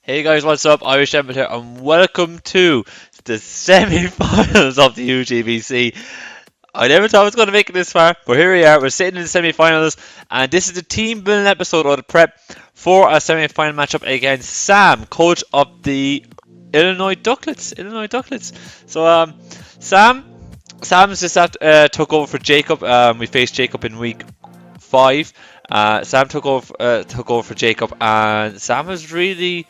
Hey guys, what's up? IrishEmerald here, and welcome to the semi-finals of the UGBC. I never thought I was going to make it this far, but here we are. We're sitting in the semi-finals, and this is the team building episode of the prep for a semi-final matchup against Sam, coach of the Illinois Duckletts. So, Sam's just took over for Jacob. We faced Jacob in week 5. Sam took over for Jacob, and Sam has really.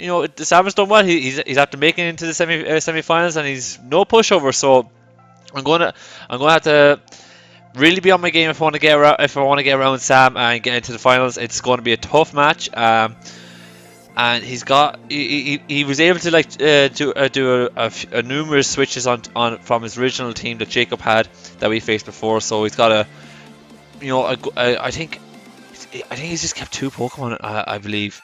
Sam has done well. He's after making it into the semi-finals, and he's no pushover. So I'm gonna have to really be on my game if I want to get around Sam and get into the finals. It's going to be a tough match. And he was able to do a numerous switches on from his original team that Jacob had that we faced before. So he's got I think he's just kept 2 Pokemon, I believe.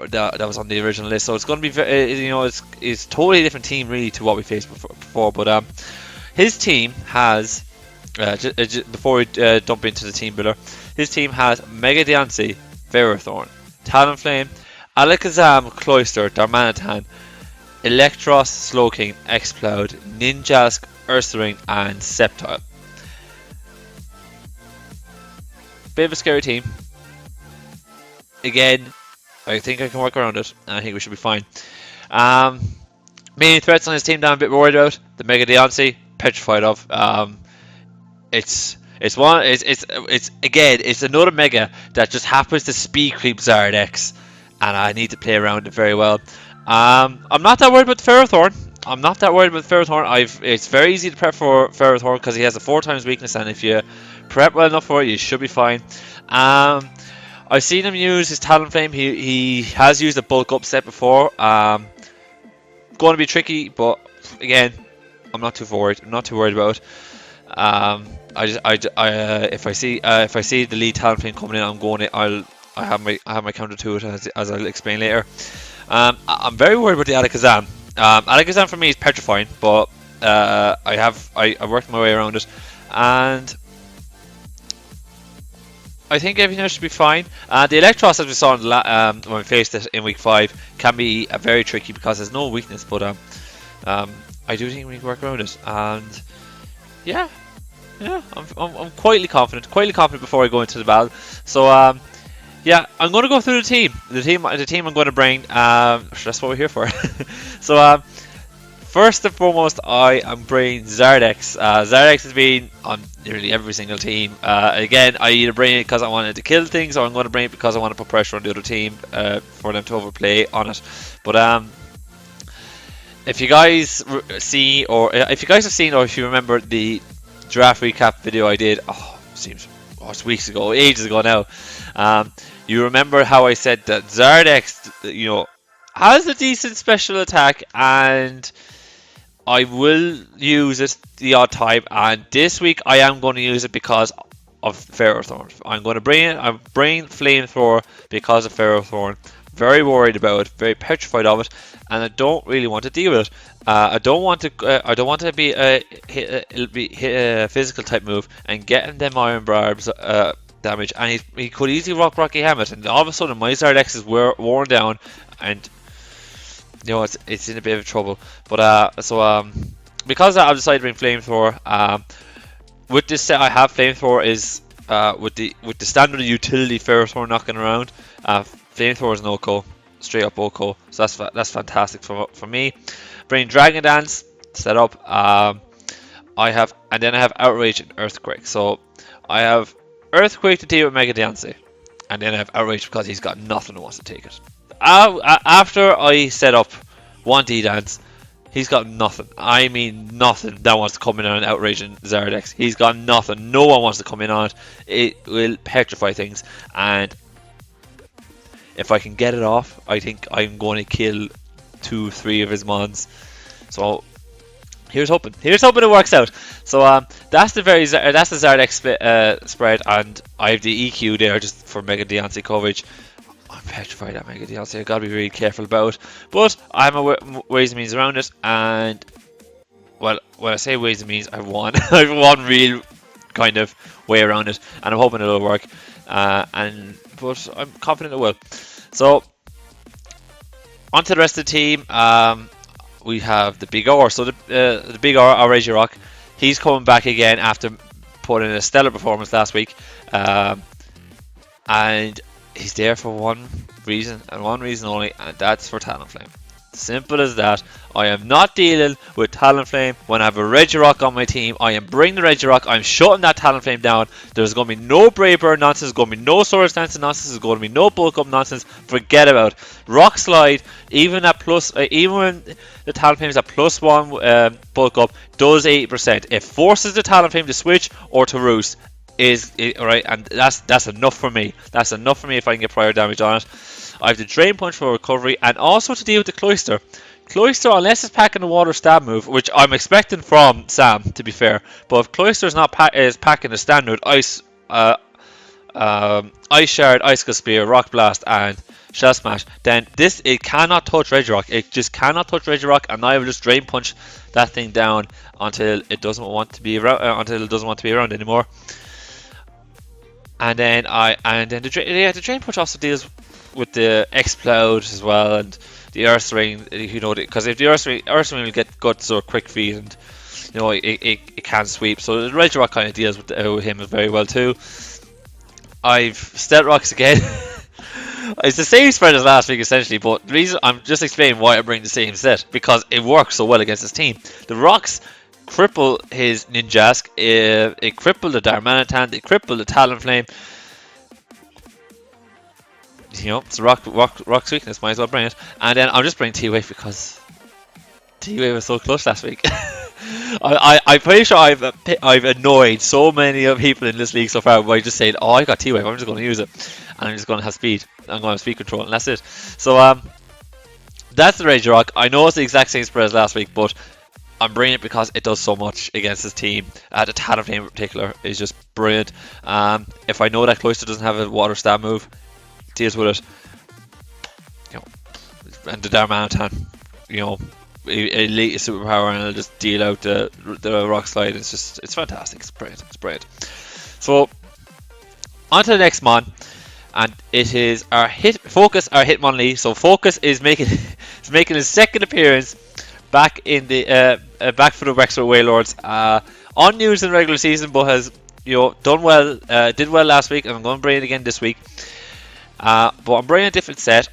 That was on the original list, so it's going to be it's a totally different team really to what we faced before. But his team has before we dump into the team builder, his team has Mega Diancie, Ferrothorn, Talonflame, Alakazam, Cloyster, Darmanitan, Electros, Slowking, Exploud, Ninjask, Ursaring, and Sceptile. Bit of a scary team. Again, I think I can work around it, and I think we should be fine. Main threats on his team that I'm a bit worried about: the Mega Diancie, petrified of. It's another Mega that just happens to speed creep Zardex, and I need to play around it very well. I'm not that worried about the Ferrothorn. It's very easy to prep for Ferrothorn because he has a 4 times weakness, and if you prep well enough for it, you should be fine. I've seen him use his Talonflame. He has used a bulk up set before. Going to be tricky, but again, I'm not too worried. About it. If I see the lead Talonflame coming in, I have my counter to it as I'll explain later. I'm very worried about the Alakazam. Alakazam for me is petrifying, but I worked my way around it, and I think everything should be fine. The Electros, as we saw when we faced it in week 5, can be very tricky because there's no weakness. But I do think we can work around it. And yeah, I'm quietly confident before I go into the battle. So yeah, I'm going to go through the team. The team I'm going to bring. That's what we're here for. So first and foremost, I am bringing Zardex. Zardex has been on nearly every single team. Again, I either bring it because I wanted to kill things, or I'm going to bring it because I want to put pressure on the other team for them to overplay on it. But if you guys have seen, or if you remember the draft recap video I did, it's weeks ago, ages ago now. You remember how I said that Zardex, has a decent special attack, and I will use it the odd time, and this week I am going to use it because of Ferrothorn. I'm going to bring it. I'm bringing Flamethrower because of Ferrothorn. Very worried about it, very petrified of it, and I don't really want to deal with it. I don't want to be a physical type move and getting them Iron Barbs damage, and he could easily Rocky Helmet, and all of a sudden my Zardex is worn down, and it's in a bit of trouble. But because I've decided to bring Flamethrower. With this set, I have Flamethrower is with the standard utility Ferrothorn knocking around. Flamethrower is an OHKO, straight up OHKO, so that's fantastic for me. Bring Dragon Dance set up. I have Outrage and Earthquake. So I have Earthquake to deal with Mega Diancie, and then I have Outrage because he's got nothing who wants to take it. After I set up one D-Dance, he's got nothing. I mean nothing that wants to come in on an Outrage and Zardex. He's got nothing. No one wants to come in on it. It will petrify things, and if I can get it off, I think I'm going to kill 2-3 of his mons. So here's hoping it works out. So that's the Zardex spread, and I have the EQ there just for Mega Diancie coverage. I'm petrified at Mega Diancie. I've got to be really careful about it. But I have ways and means around it, and well, when I say ways and means, I've one real kind of way around it, and I'm hoping it'll work. But I'm confident it will. So onto the rest of the team. We have the Big R. So the Big R, our Razor Rock, he's coming back again after putting in a stellar performance last week. And he's there for one reason and one reason only, and that's for Talonflame. Simple as that. I am not dealing with Talonflame when I have a Regirock on my team. I am bringing the Regirock. I'm shutting that Talonflame down. There's going to be no Brave Bird nonsense. There's going to be no Sword Dance nonsense. There's going to be no Bulk Up nonsense. Forget about it. Rock Slide, even at plus, even when the Talonflame is at +1 Bulk Up, does 80%. It forces the Talonflame to switch or to roost. Alright, and that's enough for me. That's enough for me if I can get prior damage on it. I have the Drain Punch for recovery, and also to deal with the Cloyster. Cloyster, unless it's packing the Water Stab move, which I'm expecting from Sam, to be fair. But if Cloyster is packing the standard Ice Shard, Icicle Spear, Rock Blast, and Shell Smash, then it cannot touch Regirock. It just cannot touch Regirock, and I will just Drain Punch that thing down until it doesn't want to be around anymore. And then the Drain Punch also deals with the Explode as well, and the Earth Ring, because if the Earth Ring will get Guts or Quick Feet, and it can sweep. So the Regirock kind of deals with him very well too. I've Stealth Rocks again. It's the same spread as last week essentially, but the reason I'm just explaining why I bring the same set, because it works so well against his team. The Rocks cripple his Ninjask, it cripple the Darmanitan, it cripple the Talonflame. It's Rock's weakness, might as well bring it. And then I'll just bring T-Wave because T-Wave was so close last week. I'm pretty sure I've annoyed so many of people in this league so far by just saying, oh, I got T-Wave, I'm just going to use it. And I'm just going to have speed. I'm going to have speed control, and that's it. So that's the Regirock. I know it's the exact same spread as last week, but I'm bringing it because it does so much against his team. The Talonflame in particular is just brilliant. If I know that Cloyster doesn't have a Water Stab move, deals with it. And the Darmanitan, elite superpower, and it'll just deal out the Rock Slide. It's fantastic. It's brilliant. So on to the next mon, and it is our Focus, our Hitmonlee. So Focus is making his second appearance back in the back for the Wexford Wailords. Unused in regular season, but has done well. Did well last week, and I'm going to bring it again this week. But I'm bringing a different set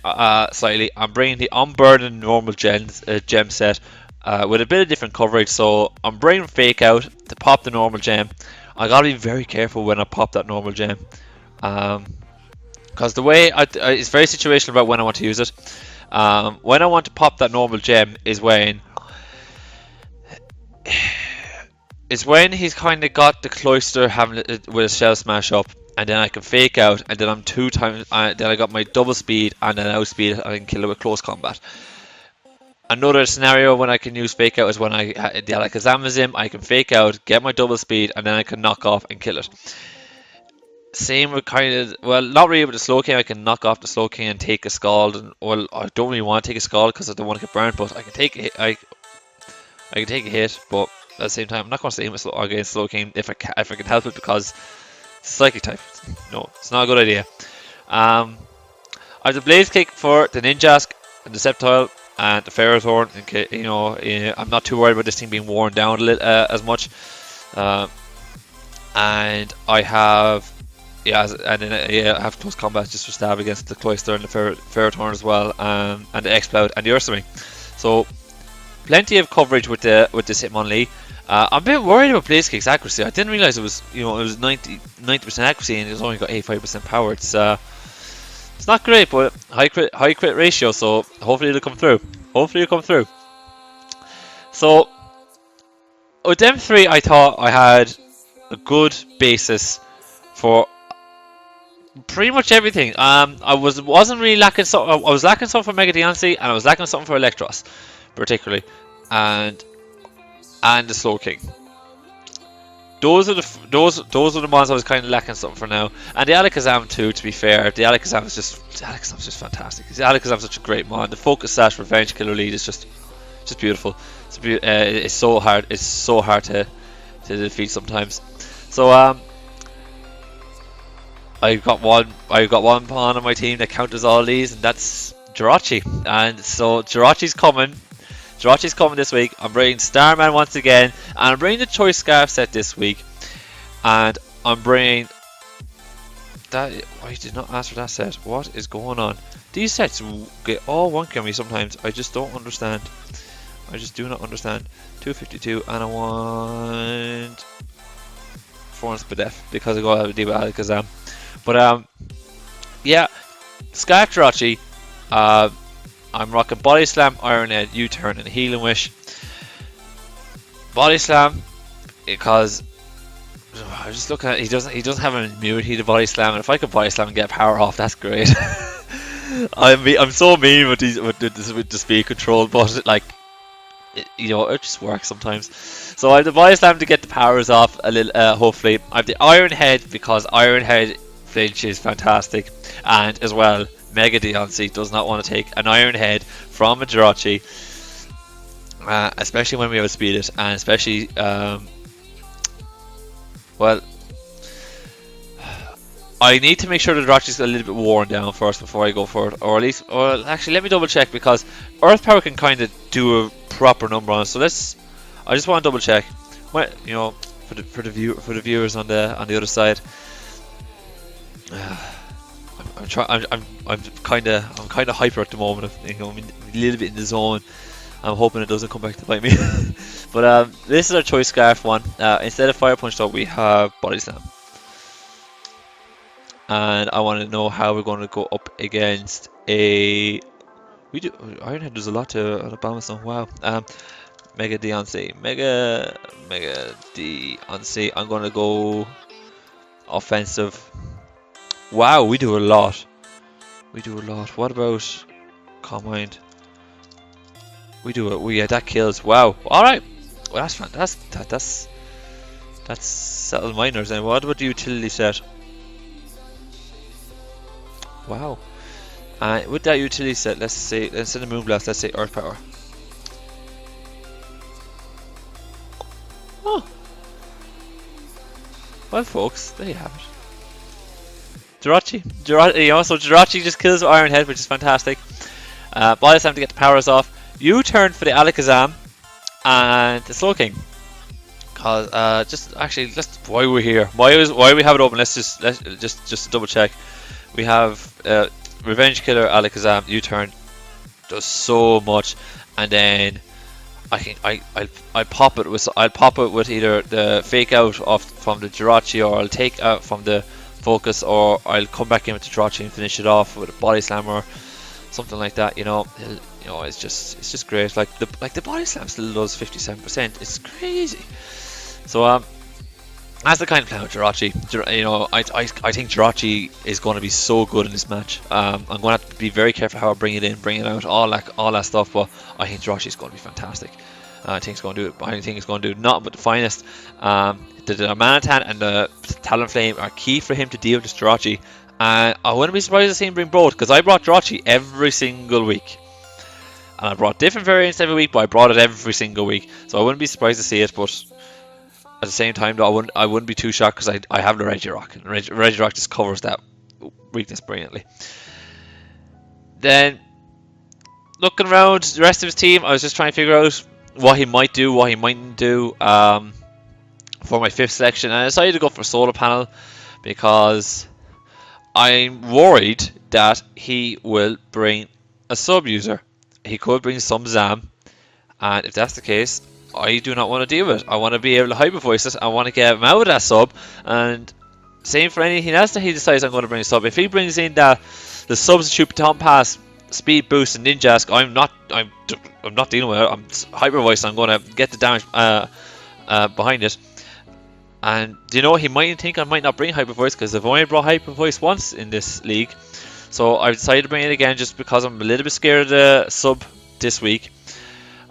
slightly. I'm bringing the Unburdened normal gem set with a bit of different coverage. So I'm bringing Fake Out to pop the normal gem. I gotta be very careful when I pop that normal gem, because the way it's very situational about when I want to use it. When I want to pop that normal gem is when he's kind of got the Cloyster having with a Shell Smash up. And then I can Fake Out, and then I'm then I got my double speed, and then outspeed it, and I can kill it with close combat. Another scenario when I can use Fake Out is when the Alakazam is in, I can Fake Out, get my double speed, and then I can knock off and kill it. Same with not really with the Slowking. I can knock off the Slowking and take a Scald, I don't really want to take a Scald because I don't want to get burnt, but I can take a hit. I can take a hit, but at the same time, I'm not going to stay against Slowking if I can help it, because Psychic type. No, it's not a good idea. I have the Blaze Kick for the Ninjask and the Sceptile and the Ferrothorn. I'm not too worried about this thing being worn down as much. And I have I have close combat just for stab against the Cloyster and the Ferrothorn as well, and the Explode and the Ursa Ring. So plenty of coverage with this Hitmonlee. I'm a bit worried about Blaze Kick's accuracy. I didn't realize it was 90% accuracy, and it's only got 85% power. It's not great, but high crit ratio. So hopefully it'll come through. So with them three, I thought I had a good basis for pretty much everything. I wasn't really lacking something. I was lacking something for Mega Deontay, and I was lacking something for Electros, particularly, and the Slowking. Those are the ones I was kind of lacking something for now, and the Alakazam too. To be fair, the Alakazam is just fantastic. The Alakazam is such a great mon. The Focus Sash Revenge Killer lead is just beautiful. It's so hard. It's so hard to defeat sometimes. So I got one pawn on my team that counters all these, and that's Jirachi. And so Jirachi's coming. Jirachi's coming this week. I'm bringing Starman once again. And I'm bringing the Choice Scarf set this week. And I'm bringing... that. I did not ask for that set. What is going on? These sets get all wonky on me sometimes. I just don't understand. I just do not understand. 252 and I want... 400 Spadef because I go out of deal with Alakazam. But yeah, Scarf Jirachi. I'm rocking Body Slam, Iron Head, U-Turn, and Healing Wish. Body Slam because I'm just looking at he doesn't have an immunity to Body Slam, and if I could Body Slam and get power off, that's great. I'm so mean with the speed control, but like it just works sometimes. So I have the Body Slam to get the powers off a little. Hopefully, I have the Iron Head because Iron Head flinch is fantastic, and as well. Mega Deontay does not want to take an Iron Head from a Jirachi, especially when we have a Speed It, and especially, well, I need to make sure the Jirachi's a little bit worn down first before I go for it, or at least, or actually let me double check because Earth Power can kind of do a proper number on it. So I just want to double check, well, you know, for the viewers on the other side. I'm kind of hyper at the moment. I'm a little bit in the zone. I'm hoping it doesn't come back to bite me. But this is our Choice Scarf one. Instead of Fire Punch, though, we have Body Slam. And I want to know how we're going to go up against a. Ironhead does a lot to Alabama, so wow. Mega Deontay, Mega Deontay. I'm going to go offensive. Wow, we do a lot. What about Calm Mind? We do it. Yeah, that kills. Wow. All right. Well, that's fantastic. That's Settled Miners. And what about the utility set? Wow. With that utility set, let's say instead of Moonblast, let's say Earth Power. Oh. Well, folks, there you have it. Jirachi, you know, so Jirachi just kills Iron Head, which is fantastic. Body Slam to get the powers off. U-Turn for the Alakazam and the Slow King. Cause let's why we're here. Why we have it open? Let's just double check. We have Revenge Killer Alakazam U-Turn does so much, and then I think I'll pop it with either the Fake Out from the Jirachi, or I'll take out from the Focus, or I'll come back in with the Jirachi and finish it off with a Body Slam or something like that. You know, it's just great. Like the Body Slam still does 57%. It's crazy. So that's the kind of plan with Jirachi. You know, I think Jirachi is going to be so good in this match. I'm going to have to be very careful how I bring it in, bring it out, all that stuff. But I think Jirachi is going to be fantastic. I think it's going to do nothing but the finest. The Darmanitan and the Talonflame are key for him to deal with this Jirachi. I wouldn't be surprised to see him bring both, because I brought Jirachi every single week. And I brought different variants every week, but I brought it every single week. So I wouldn't be surprised to see it, but at the same time, though, I wouldn't be too shocked, because I have the Regirock. And Regirock just covers that weakness brilliantly. Then, looking around the rest of his team, I was just trying to figure out what he might do, what he mightn't do for my fifth selection. And I decided to go for Solar Panel because I'm worried that he will bring a sub user. He could bring some Zam, and if that's the case, I do not want to deal with it. I want to be able to Hyper Voice it. I want to get him out of that sub, and same for anything else that he decides I'm going to bring a sub. If he brings in the substitute Baton Pass, Speed Boost, and Ninjask, I'm not dealing with it. I'm Hyper Voice. I'm going to get the damage behind it. And do you know, he might think I might not bring Hyper Voice, because I've only brought Hyper Voice once in this league. So I decided to bring it again just because I'm a little bit scared of the sub this week.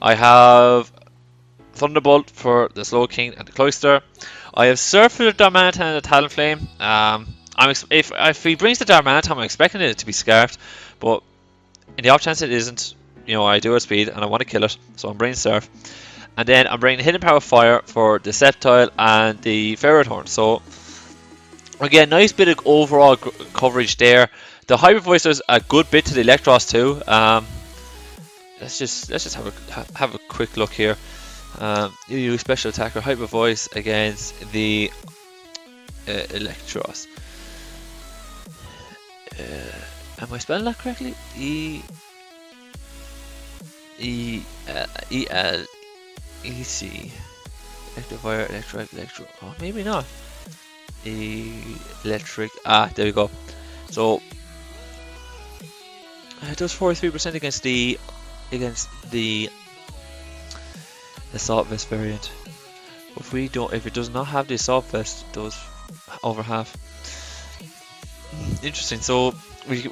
I have Thunderbolt for the Slow King and the Cloyster. I have Surf for the Darmanitan and the Talonflame. If he brings the Darmanitan, I'm expecting it to be Scarfed, but in the off chance it isn't, you know, I do have speed and I want to kill it, so I'm bringing Surf. And then I'm bringing Hidden Power Fire for the Sceptile and the Ferrothorn. So again, nice bit of overall coverage there. The Hyper Voice does a good bit to the Electros too. Let's just have a quick look here. You use special attacker Hyper Voice against the Electros. Am I spelling that correctly? E L E C. Electrovire, Electro. Oh, maybe not. Electric. Ah, there we go. So it does 43% against the Assault Vest variant. If it does not have the Assault Vest, it does over half. Interesting. So the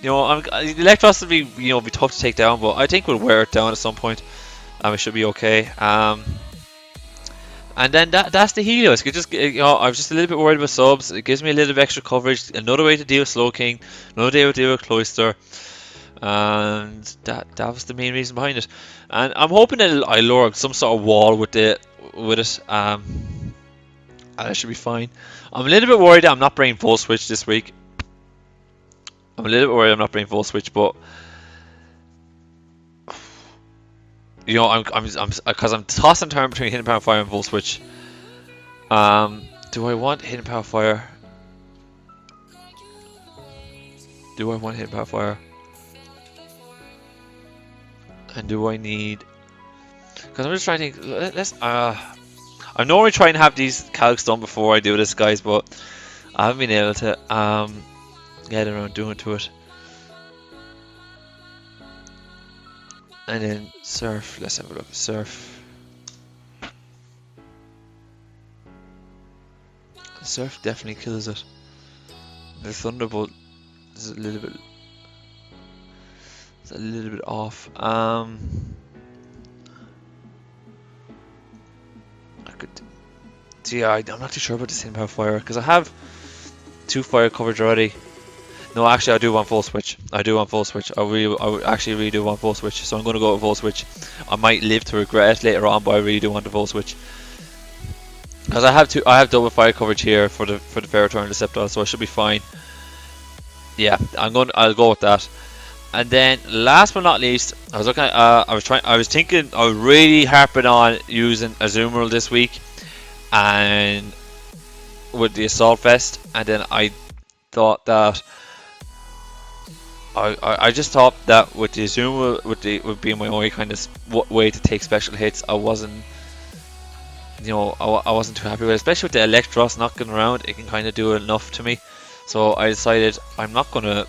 Electros will be be tough to take down, but I think we'll wear it down at some point. It should be okay. And then that's the Helios. I was just a little bit worried about subs. It gives me a little bit of extra coverage. Another way to deal with Slow King. Another way to deal with Cloister. And that was the main reason behind it. And I'm hoping that I lure some sort of wall with it. And it should be fine. I'm a little bit worried that I'm not bringing Full Switch this week. But I'm because I'm tossing turn between Hidden Power Fire and Full Switch. Do I want Hidden Power Fire? And do I need? Because I'm just trying to. I normally try and have these calcs done before I do this, guys, but I haven't been able to get around doing to it. And then Surf, let's have a look. Surf definitely kills it. The Thunderbolt is a little bit off. I could see. I'm not too sure about the Hidden Power Fire because I have 2 fire coverage already. No, actually, I do want Full Switch. I actually really do want Full Switch. So I'm going to go with Full Switch. I might live to regret it later on, but I really do want the Full Switch because I have double fire coverage here for the Ferrotor and Deceptor, so I should be fine. Yeah, I'll go with that. And then last but not least, I was looking at. I was thinking. I was really harping on using IrishEmerald this week, and with the Assault Vest, and then I thought that. I just thought that with the Zoom would be my only kind of way to take special hits. I wasn't too happy with it, especially with the Electros knocking around. It can kind of do enough to me, so I decided I'm not gonna.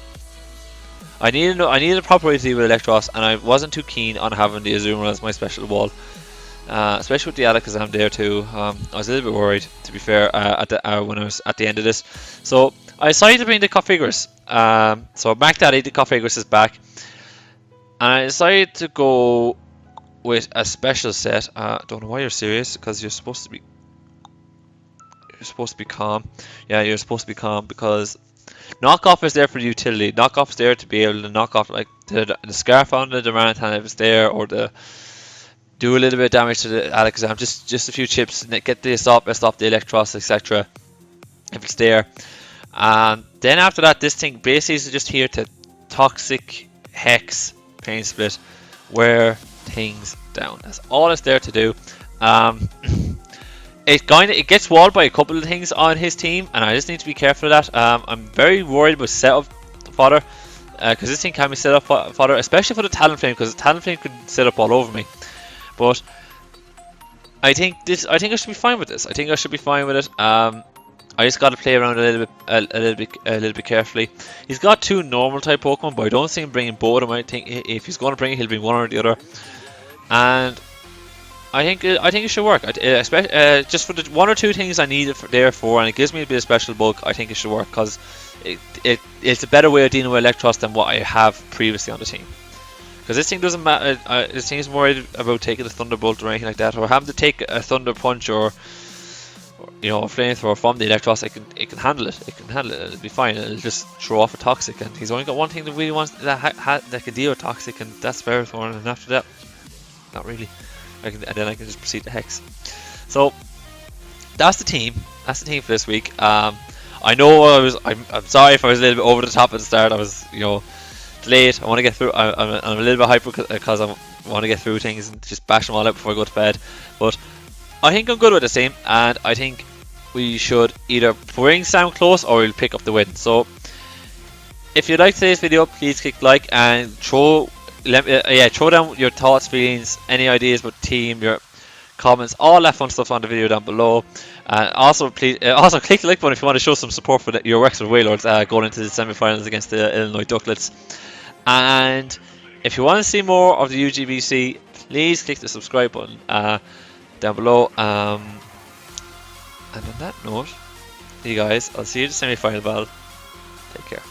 I needed a proper way to deal with Electros, and I wasn't too keen on having the Azumarill as my special wall, especially with the Alakazam there too. I was a little bit worried, to be fair, when I was at the end of this. So I decided to bring the Configures. So Mac Daddy, the Configures is back, and I decided to go with a special set. Don't know why you're serious, because you're supposed to be calm. Yeah, you're supposed to be calm because knockoff is there for the utility. Knockoff is there to be able to knock off like the Scarf on the Durantana if it's there, or do a little bit of damage to the Alakazam. Just a few chips, and get the Assault Vest off the Electros, etc. if it's there. And then after that, this thing basically is just here to Toxic, Hex, Pain Split, wear things down. That's all it's there to do. It gets walled by a couple of things on his team, and I just need to be careful of that. I'm very worried about setup fodder, because this thing can be set up fodder, especially for the Talonflame, because the Talonflame could set up all over me. But I think I should be fine with this. I think I should be fine with it. I just got to play around a little bit carefully. He's got 2 normal type Pokemon, but I don't see him bringing both of them. I think if he's going to bring it, he'll bring one or the other. And I think it should work. Especially just for the 1 or 2 things I need it there for, and it gives me a bit of special bulk. I think it should work because it's a better way of dealing with Electros than what I have previously on the team. Because this thing doesn't matter. This thing isn't worried about taking a Thunderbolt or anything like that, or having to take a Thunder Punch or a Flamethrower from the Electros. It can handle it. It'll be fine. It'll just throw off a Toxic, and he's only got one thing that really wants that can deal with Toxic, and that's Ferrothorn. And after that, not really. And then I can just proceed to Hex. So that's the team. That's the team for this week. I know I'm sorry if I was a little bit over the top at the start. I was, you know, delayed. I want to get through. I'm a little bit hyper because I want to get through things and just bash them all out before I go to bed. But I think I'm good with this team, and I think we should either bring Sam close or we'll pick up the win. So if you like today's video, please click like and throw down your thoughts, feelings, any ideas about the team, your comments, all that fun stuff on the video down below. Also, please click the like button if you want to show some support for your Wexford Wailords going into the semi-finals against the Illinois Duckletts. And if you want to see more of the UGBC, please click the subscribe button down below. And on that note, you guys, I'll see you in the semi-final battle. Take care.